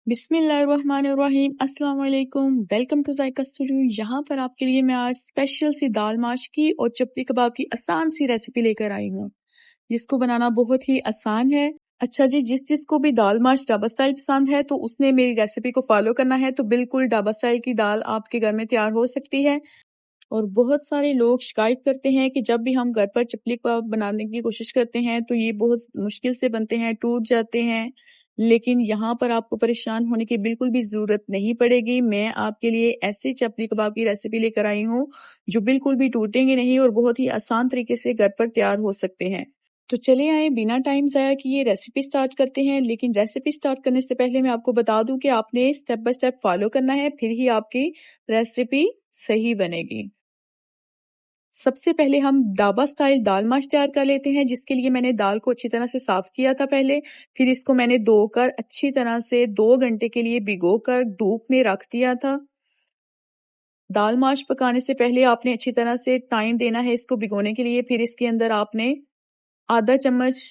बिस्मिल्लाहिर्रहमानिर्रहीम अस्सलाम वालेकुम। Welcome to Zaika studio. यहाँ पर आपके लिए मैं आज स्पेशल सी दाल माश की और चपली कबाब की आसान सी रेसिपी लेकर आई हूँ, जिसको बनाना बहुत ही आसान है। अच्छा जी, जिसको भी दाल माश ढाबा स्टाइल पसंद है तो उसने मेरी रेसिपी को फॉलो करना है, तो बिल्कुल ढाबा स्टाइल की दाल आपके घर में तैयार हो सकती है। और बहुत सारे लोग शिकायत करते हैं कि जब भी हम घर पर चपली कबाब बनाने की कोशिश करते हैं तो ये बहुत मुश्किल से बनते हैं, टूट जाते हैं। लेकिन यहाँ पर आपको परेशान होने की बिल्कुल भी ज़रूरत नहीं पड़ेगी। मैं आपके लिए ऐसी चपली कबाब की रेसिपी लेकर आई हूँ जो बिल्कुल भी टूटेंगे नहीं और बहुत ही आसान तरीके से घर पर तैयार हो सकते हैं। तो चले आए बिना टाइम ज़ाया किए रेसिपी स्टार्ट करते हैं। लेकिन रेसिपी स्टार्ट करने से पहले मैं आपको बता दूं कि आपने स्टेप बाय स्टेप फॉलो करना है, फिर ही आपकी रेसिपी सही बनेगी। सबसे पहले हम ढाबा स्टाइल दाल माश तैयार कर लेते हैं, जिसके लिए मैंने दाल को अच्छी तरह से साफ किया था पहले। फिर इसको मैंने धोकर अच्छी तरह से 2 घंटे के लिए भिगोकर धूप में रख दिया था। दाल माश पकाने से पहले आपने अच्छी तरह से टाइम देना है इसको भिगोने के लिए। फिर इसके अंदर आपने आधा चम्मच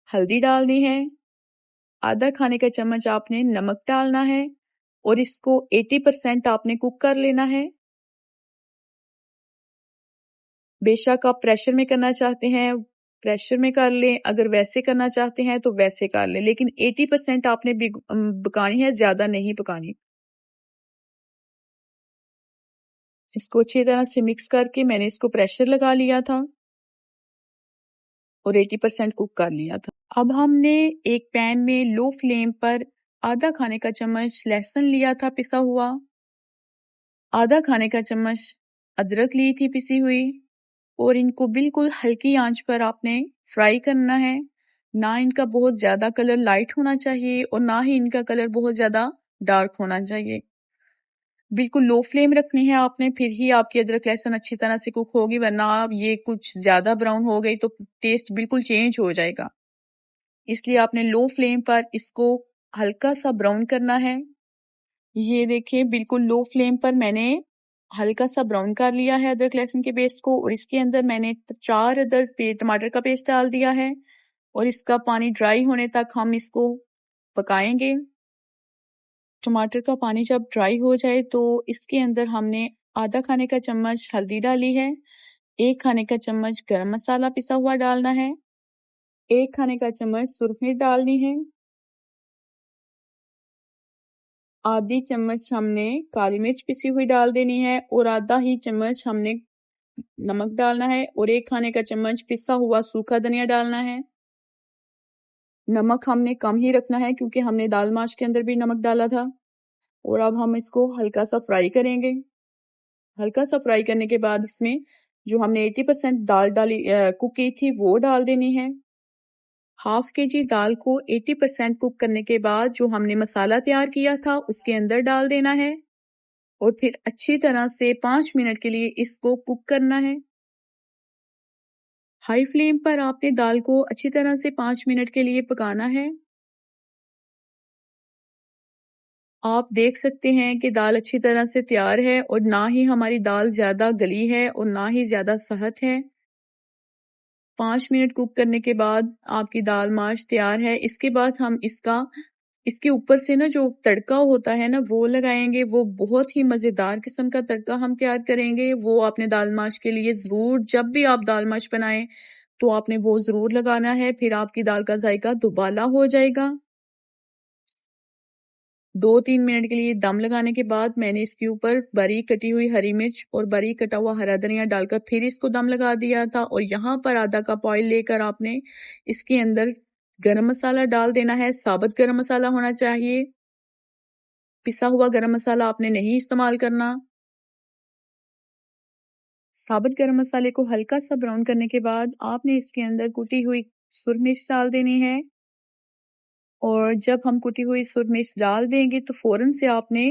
हल्दी डालनी है, आधा खाने का चम्मच आपने नमक डालना है और इसको 80% आपने कुक कर लेना है। बेशक आप प्रेशर में करना चाहते हैं प्रेशर में कर लें, अगर वैसे करना चाहते हैं तो वैसे कर लें, लेकिन 80% आपने पकानी है, ज्यादा नहीं पकानी। इसको अच्छी तरह से मिक्स करके मैंने इसको प्रेशर लगा लिया था और 80% कुक कर लिया था। अब हमने एक पैन में लो फ्लेम पर आधा खाने का चम्मच लहसुन लिया था पिसा हुआ, आधा खाने का चम्मच अदरक ली थी पिसी हुई, और इनको बिल्कुल हल्की आंच पर आपने फ्राई करना है। ना इनका बहुत ज्यादा कलर लाइट होना चाहिए और ना ही इनका कलर बहुत ज्यादा डार्क होना चाहिए। बिल्कुल लो फ्लेम रखनी है आपने, फिर ही आपकी अदरक लहसुन अच्छी तरह से कुक होगी, वरना आप ये कुछ ज्यादा ब्राउन हो गई तो टेस्ट बिल्कुल चेंज हो जाएगा। इसलिए आपने लो फ्लेम पर इसको हल्का सा ब्राउन करना है। ये देखिए, बिल्कुल लो फ्लेम पर मैंने हल्का सा ब्राउन कर लिया है अदरक लहसुन के पेस्ट को, और इसके अंदर मैंने 4 अदरक टमाटर का पेस्ट डाल दिया है और इसका पानी ड्राई होने तक हम इसको पकाएंगे। टमाटर का पानी जब ड्राई हो जाए तो इसके अंदर हमने आधा खाने का चम्मच हल्दी डाली है, 1 खाने का चम्मच गरम मसाला पिसा हुआ डालना है, 1 खाने का चम्मच सुरख मिर्च डालनी है, आधी चम्मच हमने काली मिर्च पिसी हुई डाल देनी है और आधा ही चम्मच हमने नमक डालना है और 1 खाने का चम्मच पिसा हुआ सूखा धनिया डालना है। नमक हमने कम ही रखना है क्योंकि हमने दाल माश के अंदर भी नमक डाला था। और अब हम इसको हल्का सा फ्राई करेंगे। हल्का सा फ्राई करने के बाद इसमें जो हमने 80% दाल डाली कुक की थी वो डाल देनी है। हाफ केजी दाल को 80% कुक करने के बाद जो हमने मसाला तैयार किया था उसके अंदर डाल देना है और फिर अच्छी तरह से 5 मिनट के लिए इसको कुक करना है। हाई फ्लेम पर आपने दाल को अच्छी तरह से 5 मिनट के लिए पकाना है। आप देख सकते हैं कि दाल अच्छी तरह से तैयार है और ना ही हमारी दाल ज्यादा गली है और ना ही ज्यादा सख्त है। 5 मिनट कुक करने के बाद आपकी दाल माश तैयार है। इसके बाद हम इसके ऊपर से ना जो तड़का होता है ना वो लगाएंगे। वो बहुत ही मजेदार किस्म का तड़का हम तैयार करेंगे। वो आपने दाल माश के लिए जरूर, जब भी आप दाल माश बनाएं तो आपने वो जरूर लगाना है, फिर आपकी दाल का जायका दुबाला हो जाएगा। 2-3 मिनट के लिए दम लगाने के बाद मैंने इसके ऊपर बारीक कटी हुई हरी मिर्च और बारीक कटा हुआ हरा धनिया डालकर फिर इसको दम लगा दिया था। और यहाँ पर आधा कप ऑयल लेकर आपने इसके अंदर गरम मसाला डाल देना है। साबुत गरम मसाला होना चाहिए, पिसा हुआ गरम मसाला आपने नहीं इस्तेमाल करना। साबुत गरम मसाले को हल्का सा ब्राउन करने के बाद आपने इसके अंदर कुटी हुई सुरख मिर्च डाल देनी है। और जब हम कुटी हुई सुरख मिर्च डाल देंगे तो फौरन से आपने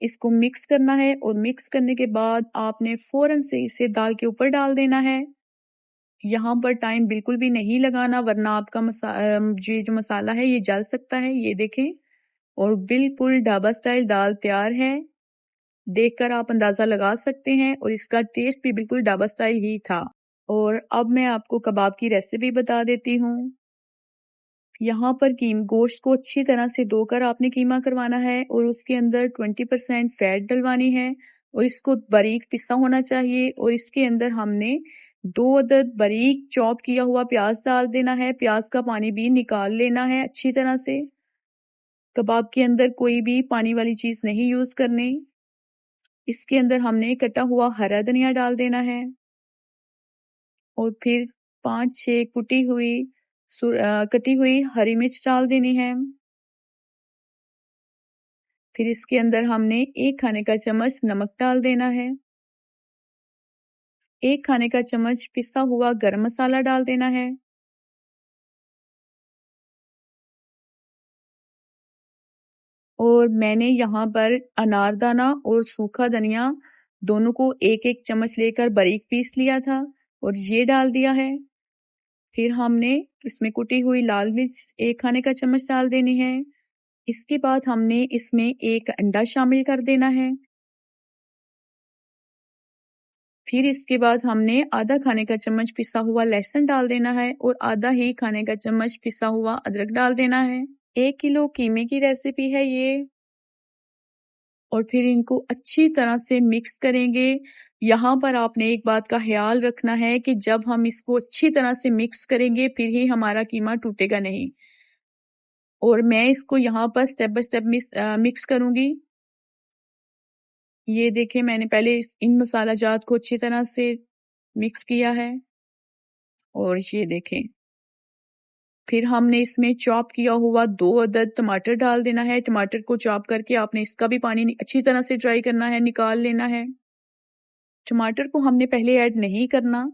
इसको मिक्स करना है और मिक्स करने के बाद आपने फौरन से इसे दाल के ऊपर डाल देना है। यहाँ पर टाइम बिल्कुल भी नहीं लगाना, वरना आपका ये जो मसाला है ये जल सकता है। ये देखें, और बिल्कुल ढाबा स्टाइल दाल तैयार है। देखकर आप अंदाजा लगा सकते हैं और इसका टेस्ट भी बिल्कुल ढाबा स्टाइल ही था। और अब मैं आपको कबाब की रेसिपी बता देती हूँ। यहाँ पर गोश्त को अच्छी तरह से धोकर आपने कीमा करवाना है और उसके अंदर 20% फैट डलवानी है और इसको बारीक पिसा होना चाहिए और इसके अंदर हमने 2 अदद बारीक चॉप किया हुआ प्याज डाल देना है। प्याज का पानी भी निकाल लेना है अच्छी तरह से। कबाब के अंदर कोई भी पानी वाली चीज नहीं यूज करनी। इसके अंदर हमने कटा हुआ हरा धनिया डाल देना है और फिर 5-6 कटी हुई हरी मिर्च डाल देनी है। फिर इसके अंदर हमने 1 खाने का चम्मच नमक डाल देना है। 1 खाने का चम्मच पिसा हुआ गरम मसाला डाल देना है। और मैंने यहाँ पर अनारदाना और सूखा धनिया दोनों को 1-1 चम्मच लेकर बारीक पीस लिया था और ये डाल दिया है। फिर हमने इसमें कुटी हुई लाल मिर्च 1 खाने का चम्मच डाल देनी है। इसके बाद हमने इसमें 1 अंडा शामिल कर देना है। फिर इसके बाद हमने आधा खाने का चम्मच पिसा हुआ लहसुन डाल देना है और आधा ही खाने का चम्मच पिसा हुआ अदरक डाल देना है। 1 किलो कीमे की रेसिपी है ये। और फिर इनको अच्छी तरह से मिक्स करेंगे। यहाँ पर आपने एक बात का ख्याल रखना है कि जब हम इसको अच्छी तरह से मिक्स करेंगे फिर ही हमारा कीमा टूटेगा नहीं। और मैं इसको यहाँ पर स्टेप बाय स्टेप मिक्स करूंगी। ये देखें, मैंने पहले इन मसाला जात को अच्छी तरह से मिक्स किया है और ये देखें। फिर हमने इसमें चॉप किया हुआ 2 अदद टमाटर डाल देना है। टमाटर को चॉप करके आपने इसका भी पानी अच्छी तरह से ड्राई करना है, निकाल लेना है। टमाटर को हमने पहले ऐड नहीं करना।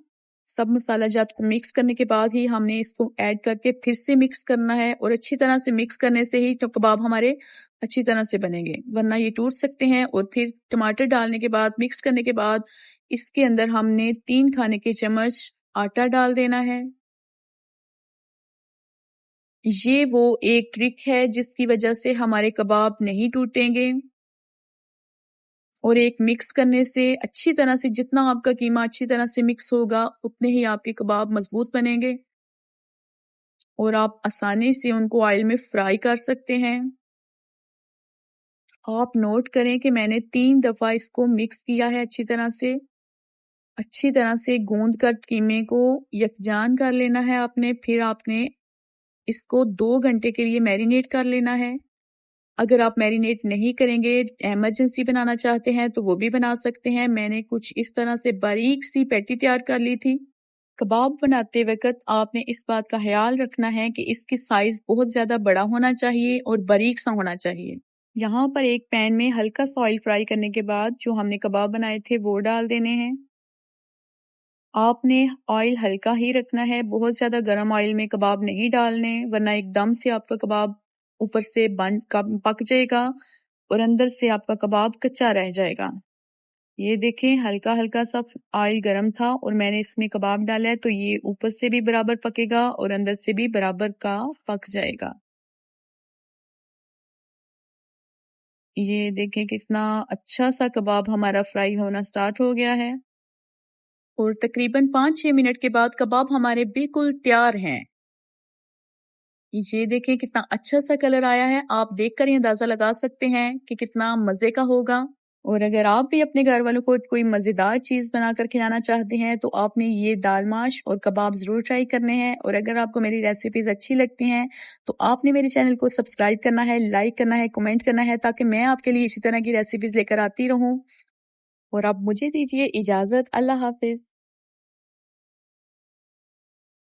सब मसाला जात को मिक्स करने के बाद ही हमने इसको ऐड करके फिर से मिक्स करना है और अच्छी तरह से मिक्स करने से ही तो कबाब हमारे अच्छी तरह से बनेंगे, वरना ये टूट सकते हैं। और फिर टमाटर डालने के बाद मिक्स करने के बाद इसके अंदर हमने 3 खाने के चम्मच आटा डाल देना है। ये वो एक ट्रिक है जिसकी वजह से हमारे कबाब नहीं टूटेंगे। और एक मिक्स करने से अच्छी तरह से, जितना आपका कीमा अच्छी तरह से मिक्स होगा उतने ही आपके कबाब मजबूत बनेंगे और आप आसानी से उनको ऑयल में फ्राई कर सकते हैं। आप नोट करें कि मैंने 3 दफा इसको मिक्स किया है अच्छी तरह से गूंद कर कीमे को यकजान कर लेना है आपने। फिर आपने इसको 2 घंटे के लिए मैरिनेट कर लेना है। अगर आप मैरिनेट नहीं करेंगे, इमरजेंसी बनाना चाहते हैं तो वो भी बना सकते हैं। मैंने कुछ इस तरह से बारीक सी पैटी तैयार कर ली थी। कबाब बनाते वक्त आपने इस बात का ख्याल रखना है कि इसकी साइज बहुत ज्यादा बड़ा होना चाहिए और बारीक सा होना चाहिए। यहाँ पर एक पैन में हल्का सा ऑयल फ्राई करने के बाद जो हमने कबाब बनाए थे वो डाल देने हैं। आपने ऑयल हल्का ही रखना है, बहुत ज्यादा गर्म ऑयल में कबाब नहीं डालने, वरना एकदम से आपका कबाब ऊपर से पक जाएगा और अंदर से आपका कबाब कच्चा रह जाएगा। ये देखें, हल्का हल्का सा ऑयल गर्म था और मैंने इसमें कबाब डाला है तो ये ऊपर से भी बराबर पकेगा और अंदर से भी बराबर का पक जाएगा। ये देखें कितना अच्छा सा कबाब हमारा फ्राई होना स्टार्ट हो गया है और तकरीबन 5-6 मिनट के बाद कबाब हमारे बिल्कुल तैयार हैं। ये देखें कितना अच्छा सा कलर आया है। आप देखकर ये अंदाजा लगा सकते हैं कि कितना मजे का होगा। और अगर आप भी अपने घर वालों को कोई मजेदार चीज बनाकर खिलाना चाहते हैं तो आपने ये दाल माश और कबाब जरूर ट्राई करने हैं। और अगर आपको मेरी रेसिपीज अच्छी लगती हैं तो आपने मेरे चैनल को सब्सक्राइब करना है, लाइक करना है, कमेंट करना है, ताकि मैं आपके लिए इसी तरह की रेसिपीज लेकर आती रहूं। और अब मुझे दीजिए इजाजत। अल्लाह हाफिज।